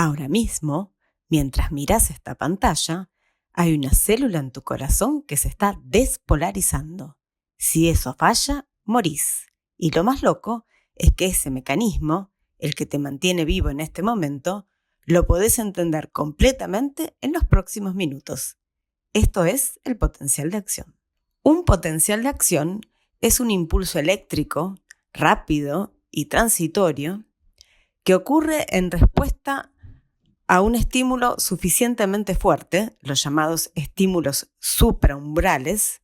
Ahora mismo, mientras miras esta pantalla, hay una célula en tu corazón que se está despolarizando. Si eso falla, morís. Y lo más loco es que ese mecanismo, el que te mantiene vivo en este momento, lo podés entender completamente en los próximos minutos. Esto es el potencial de acción. Un potencial de acción es un impulso eléctrico, rápido y transitorio, que ocurre en respuesta a un estímulo suficientemente fuerte, los llamados estímulos supraumbrales,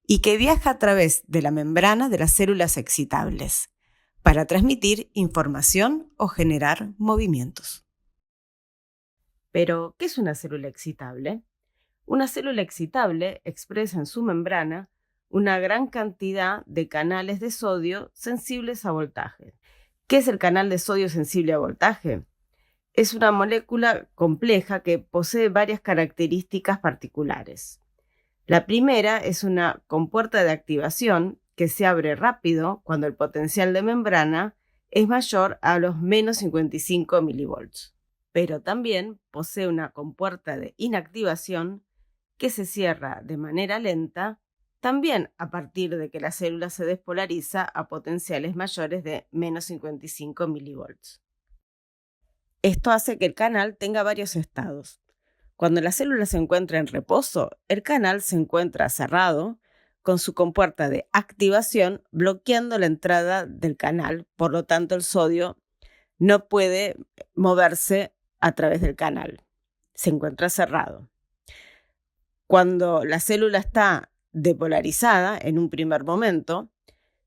y que viaja a través de la membrana de las células excitables para transmitir información o generar movimientos. Pero, ¿qué es una célula excitable? Una célula excitable expresa en su membrana una gran cantidad de canales de sodio sensibles a voltaje. ¿Qué es el canal de sodio sensible a voltaje? Es una molécula compleja que posee varias características particulares. La primera es una compuerta de activación que se abre rápido cuando el potencial de membrana es mayor a los menos 55 milivolts. Pero también posee una compuerta de inactivación que se cierra de manera lenta, también a partir de que la célula se despolariza a potenciales mayores de menos 55 milivolts. Esto hace que el canal tenga varios estados. Cuando la célula se encuentra en reposo, el canal se encuentra cerrado con su compuerta de activación bloqueando la entrada del canal, por lo tanto el sodio no puede moverse a través del canal, se encuentra cerrado. Cuando la célula está depolarizada en un primer momento,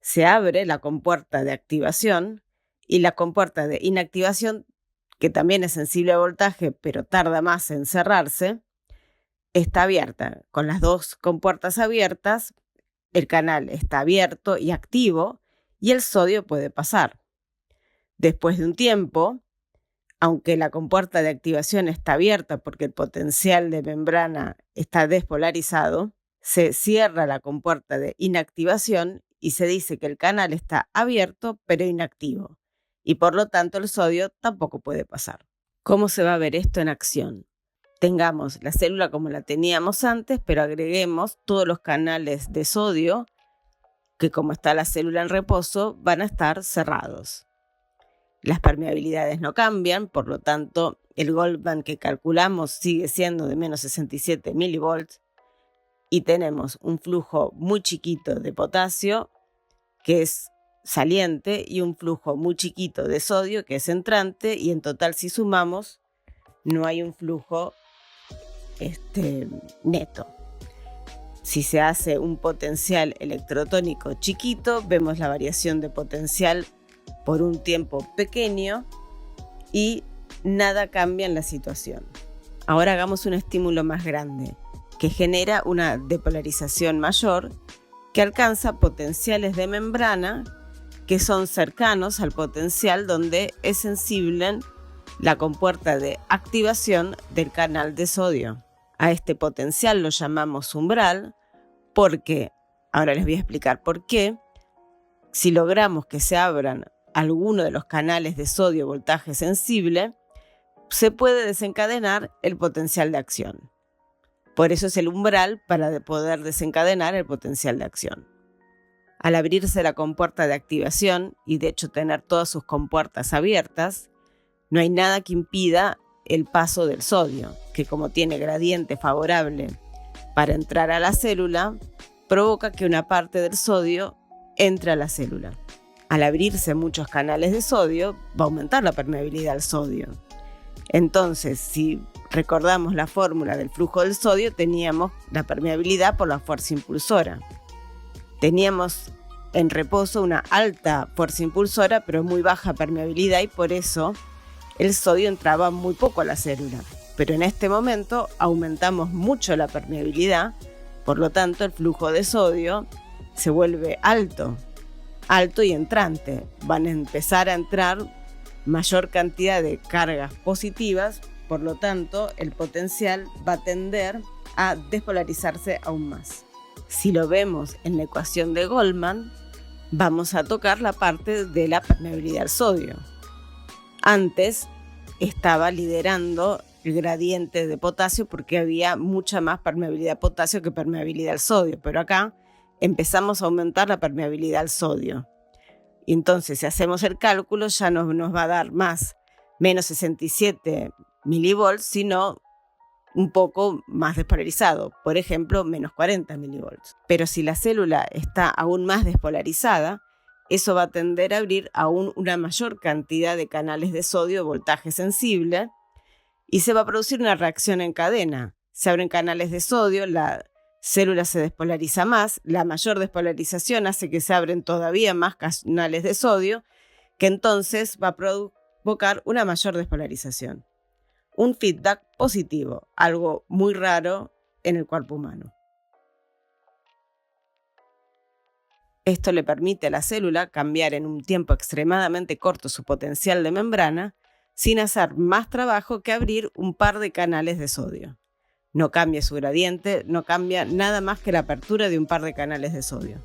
se abre la compuerta de activación y la compuerta de inactivación, que también es sensible a voltaje, pero tarda más en cerrarse, está abierta. Con las dos compuertas abiertas, el canal está abierto y activo y el sodio puede pasar. Después de un tiempo, aunque la compuerta de activación está abierta porque el potencial de membrana está despolarizado, se cierra la compuerta de inactivación y se dice que el canal está abierto pero inactivo. Y por lo tanto el sodio tampoco puede pasar. ¿Cómo se va a ver esto en acción? Tengamos la célula como la teníamos antes, pero agreguemos todos los canales de sodio que, como está la célula en reposo, van a estar cerrados. Las permeabilidades no cambian, por lo tanto el Goldman que calculamos sigue siendo de menos 67 milivolts y tenemos un flujo muy chiquito de potasio que es saliente y un flujo muy chiquito de sodio que es entrante, y en total, si sumamos, no hay un flujo neto. Si se hace un potencial electrotónico chiquito, vemos la variación de potencial por un tiempo pequeño y nada cambia en la situación. Ahora hagamos un estímulo más grande que genera una depolarización mayor que alcanza potenciales de membrana que son cercanos al potencial donde es sensible la compuerta de activación del canal de sodio. A este potencial lo llamamos umbral porque, ahora les voy a explicar por qué, si logramos que se abran alguno de los canales de sodio voltaje sensible, se puede desencadenar el potencial de acción. Por eso es el umbral para poder desencadenar el potencial de acción. Al abrirse la compuerta de activación y de hecho tener todas sus compuertas abiertas, no hay nada que impida el paso del sodio, que como tiene gradiente favorable para entrar a la célula, provoca que una parte del sodio entre a la célula. Al abrirse muchos canales de sodio, va a aumentar la permeabilidad al sodio. Entonces, si recordamos la fórmula del flujo del sodio, teníamos la permeabilidad por la fuerza impulsora. Teníamos en reposo una alta fuerza impulsora, pero muy baja permeabilidad, y por eso el sodio entraba muy poco a la célula. Pero en este momento aumentamos mucho la permeabilidad, por lo tanto el flujo de sodio se vuelve alto y entrante. Van a empezar a entrar mayor cantidad de cargas positivas, por lo tanto el potencial va a tender a despolarizarse aún más. Si lo vemos en la ecuación de Goldman, vamos a tocar la parte de la permeabilidad al sodio. Antes estaba liderando el gradiente de potasio porque había mucha más permeabilidad al potasio que permeabilidad al sodio, pero acá empezamos a aumentar la permeabilidad al sodio. Y entonces, si hacemos el cálculo, ya no nos va a dar menos 67 milivolts, sino un poco más despolarizado, por ejemplo, menos 40 milivolts. Pero si la célula está aún más despolarizada, eso va a tender a abrir aún una mayor cantidad de canales de sodio de voltaje sensible y se va a producir una reacción en cadena. Se abren canales de sodio, la célula se despolariza más, la mayor despolarización hace que se abren todavía más canales de sodio, que entonces va a provocar una mayor despolarización. Un feedback positivo, algo muy raro en el cuerpo humano. Esto le permite a la célula cambiar en un tiempo extremadamente corto su potencial de membrana sin hacer más trabajo que abrir un par de canales de sodio. No cambia su gradiente, no cambia nada más que la apertura de un par de canales de sodio.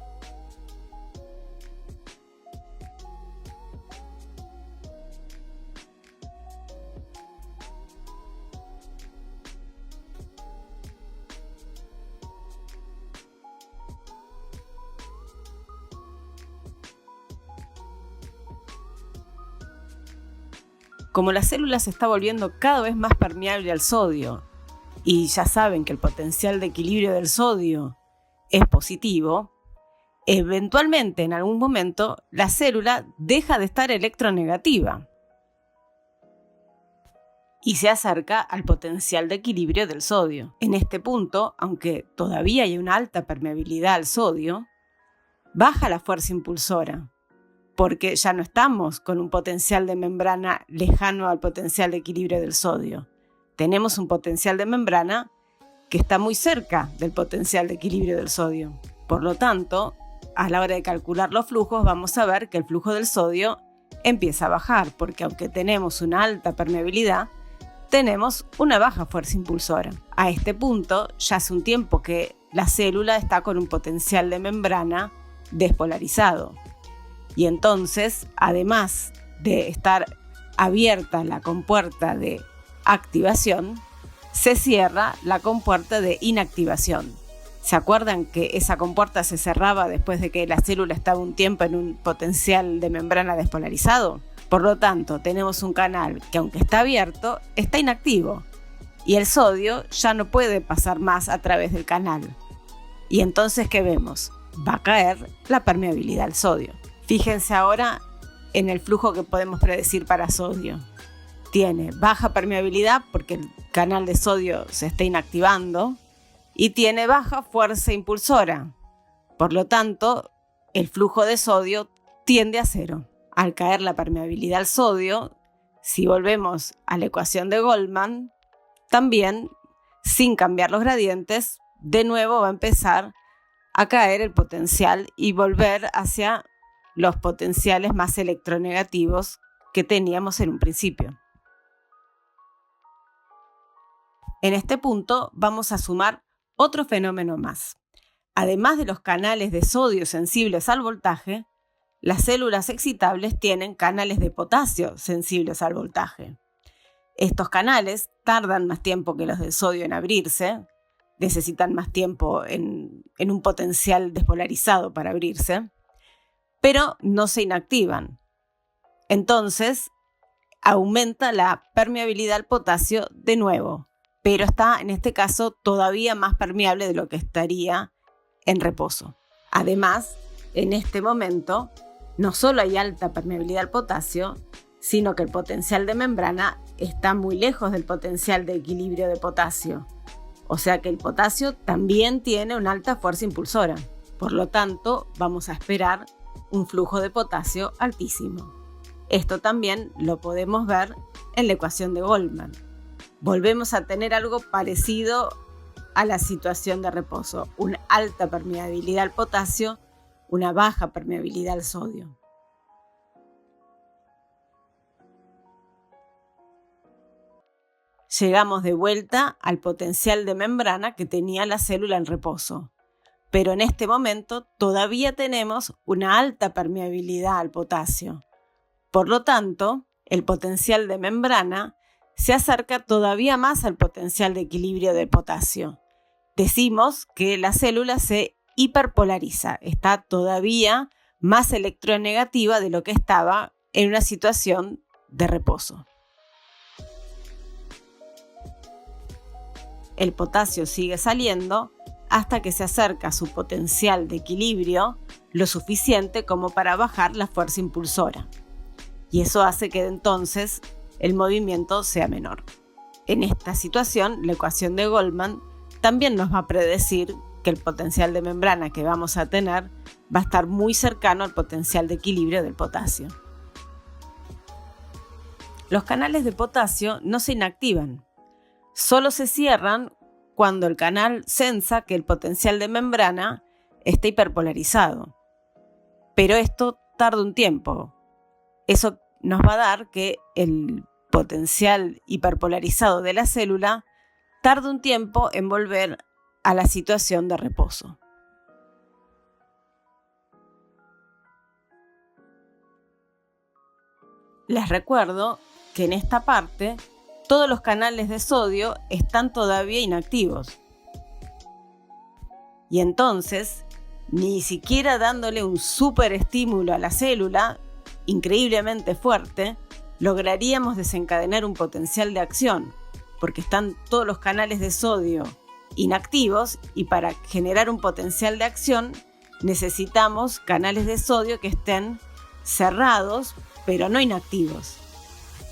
Como la célula se está volviendo cada vez más permeable al sodio, y ya saben que el potencial de equilibrio del sodio es positivo, eventualmente en algún momento la célula deja de estar electronegativa y se acerca al potencial de equilibrio del sodio. En este punto, aunque todavía hay una alta permeabilidad al sodio, baja la fuerza impulsora, porque ya no estamos con un potencial de membrana lejano al potencial de equilibrio del sodio. Tenemos un potencial de membrana que está muy cerca del potencial de equilibrio del sodio. Por lo tanto, a la hora de calcular los flujos, vamos a ver que el flujo del sodio empieza a bajar, porque aunque tenemos una alta permeabilidad, tenemos una baja fuerza impulsora. A este punto, ya hace un tiempo que la célula está con un potencial de membrana despolarizado. Y entonces, además de estar abierta la compuerta de activación, se cierra la compuerta de inactivación. ¿Se acuerdan que esa compuerta se cerraba después de que la célula estaba un tiempo en un potencial de membrana despolarizado? Por lo tanto, tenemos un canal que, aunque está abierto, está inactivo y el sodio ya no puede pasar más a través del canal. Y entonces, ¿qué vemos? Va a caer la permeabilidad al sodio. Fíjense ahora en el flujo que podemos predecir para sodio. Tiene baja permeabilidad porque el canal de sodio se está inactivando y tiene baja fuerza impulsora. Por lo tanto, el flujo de sodio tiende a cero. Al caer la permeabilidad al sodio, si volvemos a la ecuación de Goldman, también, sin cambiar los gradientes, de nuevo va a empezar a caer el potencial y volver hacia los potenciales más electronegativos que teníamos en un principio. En este punto vamos a sumar otro fenómeno más. Además de los canales de sodio sensibles al voltaje, las células excitables tienen canales de potasio sensibles al voltaje. Estos canales tardan más tiempo que los del sodio en abrirse, necesitan más tiempo en un potencial despolarizado para abrirse, pero no se inactivan. Entonces, aumenta la permeabilidad al potasio de nuevo, pero está en este caso todavía más permeable de lo que estaría en reposo. Además, en este momento, no solo hay alta permeabilidad al potasio, sino que el potencial de membrana está muy lejos del potencial de equilibrio de potasio. O sea que el potasio también tiene una alta fuerza impulsora. Por lo tanto, vamos a esperar un flujo de potasio altísimo. Esto también lo podemos ver en la ecuación de Goldman. Volvemos a tener algo parecido a la situación de reposo, una alta permeabilidad al potasio, una baja permeabilidad al sodio. Llegamos de vuelta al potencial de membrana que tenía la célula en reposo, pero en este momento todavía tenemos una alta permeabilidad al potasio. Por lo tanto, el potencial de membrana se acerca todavía más al potencial de equilibrio del potasio. Decimos que la célula se hiperpolariza, está todavía más electronegativa de lo que estaba en una situación de reposo. El potasio sigue saliendo hasta que se acerca a su potencial de equilibrio lo suficiente como para bajar la fuerza impulsora. Y eso hace que entonces el movimiento sea menor. En esta situación, la ecuación de Goldman también nos va a predecir que el potencial de membrana que vamos a tener va a estar muy cercano al potencial de equilibrio del potasio. Los canales de potasio no se inactivan, solo se cierran cuando el canal sensa que el potencial de membrana está hiperpolarizado. Pero esto tarda un tiempo. Eso nos va a dar que el potencial hiperpolarizado de la célula tarda un tiempo en volver a la situación de reposo. Les recuerdo que en esta parte todos los canales de sodio están todavía inactivos. Y entonces, ni siquiera dándole un superestímulo a la célula, increíblemente fuerte, lograríamos desencadenar un potencial de acción, porque están todos los canales de sodio inactivos y para generar un potencial de acción necesitamos canales de sodio que estén cerrados pero no inactivos.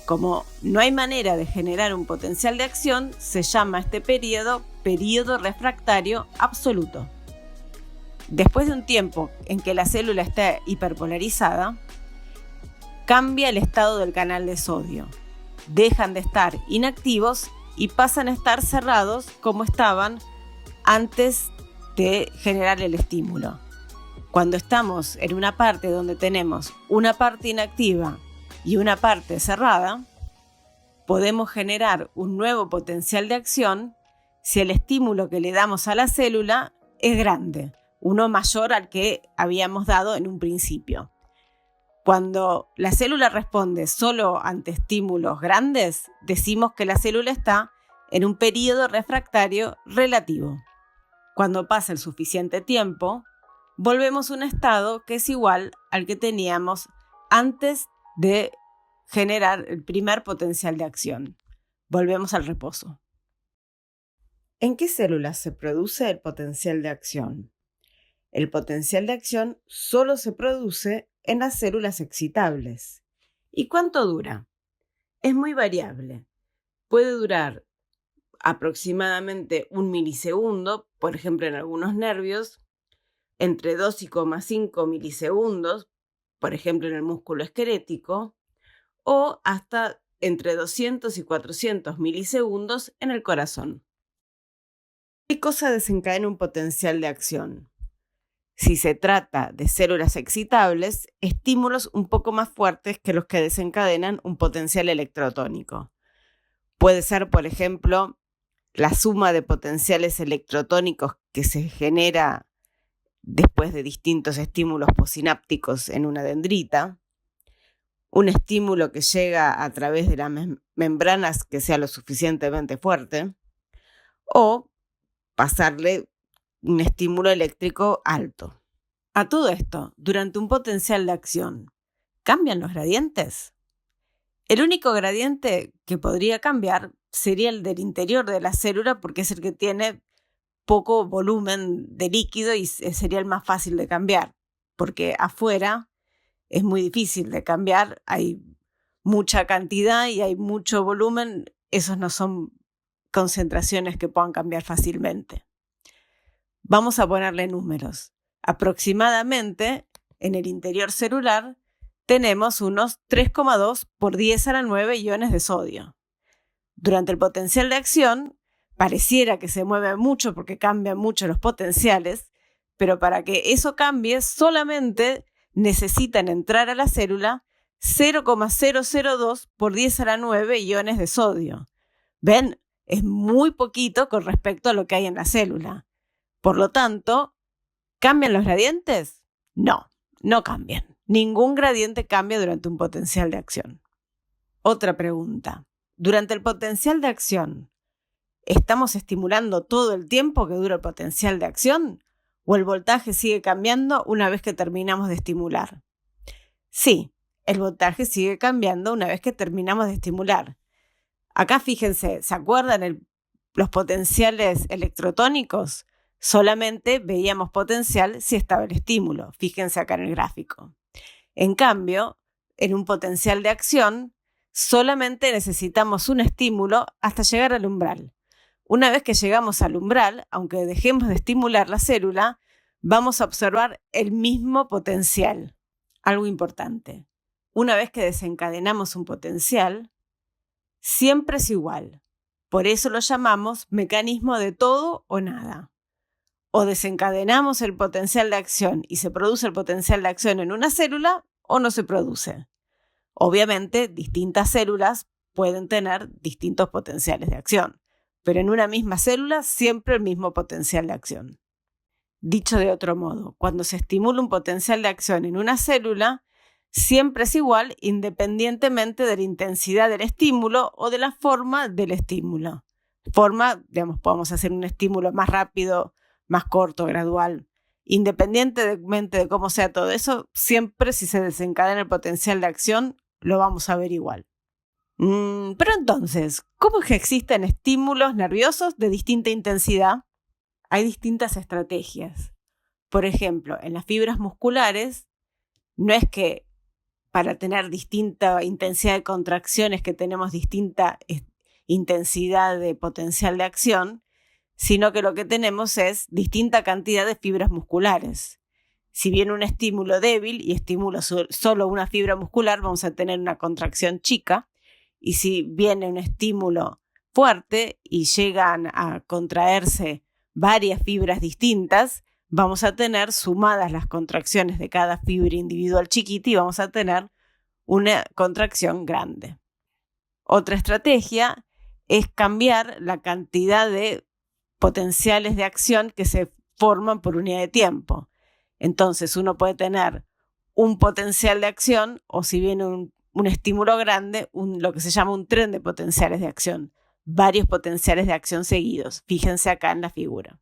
Como no hay manera de generar un potencial de acción, se llama este periodo refractario absoluto. Después de un tiempo en que la célula está hiperpolarizada, cambia el estado del canal de sodio. Dejan de estar inactivos y pasan a estar cerrados como estaban antes de generar el estímulo. Cuando estamos en una parte donde tenemos una parte inactiva y una parte cerrada, podemos generar un nuevo potencial de acción si el estímulo que le damos a la célula es grande, uno mayor al que habíamos dado en un principio. Cuando la célula responde solo ante estímulos grandes, decimos que la célula está en un periodo refractario relativo. Cuando pasa el suficiente tiempo, volvemos a un estado que es igual al que teníamos antes de generar el primer potencial de acción. Volvemos al reposo. ¿En qué células se produce el potencial de acción? El potencial de acción solo se produce en las células excitables. ¿Y cuánto dura? Es muy variable. Puede durar aproximadamente 1 milisegundo, por ejemplo en algunos nervios, entre 2,5 milisegundos, por ejemplo en el músculo esquelético, o hasta entre 200 y 400 milisegundos en el corazón. ¿Qué cosa desencadena un potencial de acción? Si se trata de células excitables, estímulos un poco más fuertes que los que desencadenan un potencial electrotónico. Puede ser, por ejemplo, la suma de potenciales electrotónicos que se genera después de distintos estímulos posinápticos en una dendrita, un estímulo que llega a través de las membranas que sea lo suficientemente fuerte, o pasarle un estímulo eléctrico alto. A todo esto, durante un potencial de acción, ¿cambian los gradientes? El único gradiente que podría cambiar sería el del interior de la célula porque es el que tiene poco volumen de líquido y sería el más fácil de cambiar, porque afuera es muy difícil de cambiar, hay mucha cantidad y hay mucho volumen, esos no son concentraciones que puedan cambiar fácilmente. Vamos a ponerle números. Aproximadamente en el interior celular tenemos unos 3,2 por 10 a la 9 iones de sodio. Durante el potencial de acción, pareciera que se mueve mucho porque cambian mucho los potenciales, pero para que eso cambie solamente necesitan entrar a la célula 0,002 por 10 a la 9 iones de sodio. ¿Ven? Es muy poquito con respecto a lo que hay en la célula. Por lo tanto, ¿cambian los gradientes? No, no cambian. Ningún gradiente cambia durante un potencial de acción. Otra pregunta. durante el potencial de acción, ¿estamos estimulando todo el tiempo que dura el potencial de acción? ¿O el voltaje sigue cambiando una vez que terminamos de estimular? Sí, el voltaje sigue cambiando una vez que terminamos de estimular. Acá fíjense, ¿se acuerdan los potenciales electrotónicos? Solamente veíamos potencial si estaba el estímulo. Fíjense acá en el gráfico. En cambio, en un potencial de acción, solamente necesitamos un estímulo hasta llegar al umbral. Una vez que llegamos al umbral, aunque dejemos de estimular la célula, vamos a observar el mismo potencial. Algo importante. Una vez que desencadenamos un potencial, siempre es igual. Por eso lo llamamos mecanismo de todo o nada. O desencadenamos el potencial de acción y se produce el potencial de acción en una célula o no se produce. Obviamente, distintas células pueden tener distintos potenciales de acción, pero en una misma célula siempre el mismo potencial de acción. Dicho de otro modo, cuando se estimula un potencial de acción en una célula, siempre es igual independientemente de la intensidad del estímulo o de la forma del estímulo. Podemos hacer un estímulo más rápido, más corto, gradual. Independientemente de cómo sea todo eso, siempre si se desencadena el potencial de acción, lo vamos a ver igual. Pero entonces, ¿cómo es que existen estímulos nerviosos de distinta intensidad? Hay distintas estrategias. Por ejemplo, en las fibras musculares, no es que para tener distinta intensidad de contracciones que tenemos distinta intensidad de potencial de acción, sino que lo que tenemos es distinta cantidad de fibras musculares. Si viene un estímulo débil y estimulo solo una fibra muscular, vamos a tener una contracción chica, y si viene un estímulo fuerte y llegan a contraerse varias fibras distintas, vamos a tener sumadas las contracciones de cada fibra individual chiquita y vamos a tener una contracción grande. Otra estrategia es cambiar la cantidad de potenciales de acción que se forman por unidad de tiempo. Entonces uno puede tener un potencial de acción o si viene un estímulo grande, lo que se llama un tren de potenciales de acción. Varios potenciales de acción seguidos. Fíjense acá en la figura.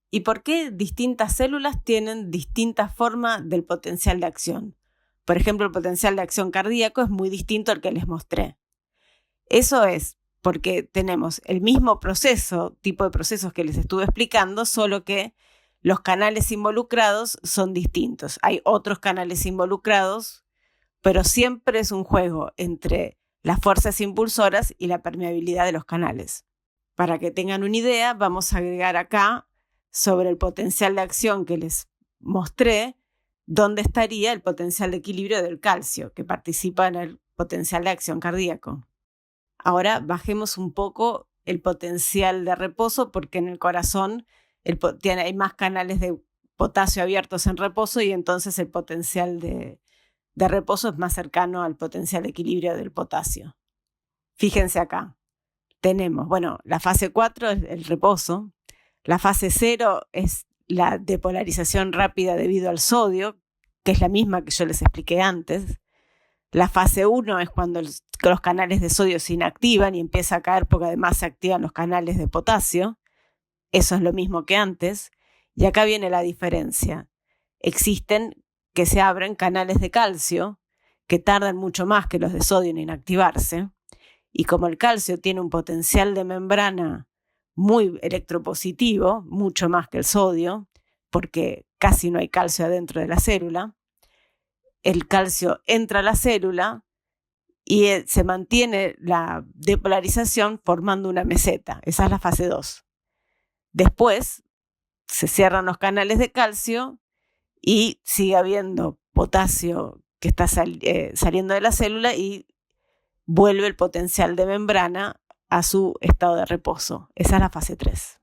¿Y por qué distintas células tienen distintas formas del potencial de acción? Por ejemplo, el potencial de acción cardíaco es muy distinto al que les mostré. Eso es porque tenemos el mismo tipo de procesos que les estuve explicando, solo que los canales involucrados son distintos. Hay otros canales involucrados, pero siempre es un juego entre las fuerzas impulsoras y la permeabilidad de los canales. Para que tengan una idea, vamos a agregar acá, sobre el potencial de acción que les mostré, dónde estaría el potencial de equilibrio del calcio, que participa en el potencial de acción cardíaco. Ahora bajemos un poco el potencial de reposo, porque en el corazón hay más canales de potasio abiertos en reposo y entonces el potencial de reposo es más cercano al potencial de equilibrio del potasio. Fíjense acá, tenemos, la fase 4 es el reposo, la fase 0 es la depolarización rápida debido al sodio, que es la misma que yo les expliqué antes. La fase 1 es cuando los canales de sodio se inactivan y empieza a caer porque además se activan los canales de potasio. Eso es lo mismo que antes. Y acá viene la diferencia. Existen que se abren canales de calcio que tardan mucho más que los de sodio en inactivarse. Y como el calcio tiene un potencial de membrana muy electropositivo, mucho más que el sodio, porque casi no hay calcio adentro de la célula, el calcio entra a la célula y se mantiene la depolarización formando una meseta. Esa es la fase 2. Después se cierran los canales de calcio y sigue habiendo potasio que está saliendo de la célula y vuelve el potencial de membrana a su estado de reposo. Esa es la fase 3.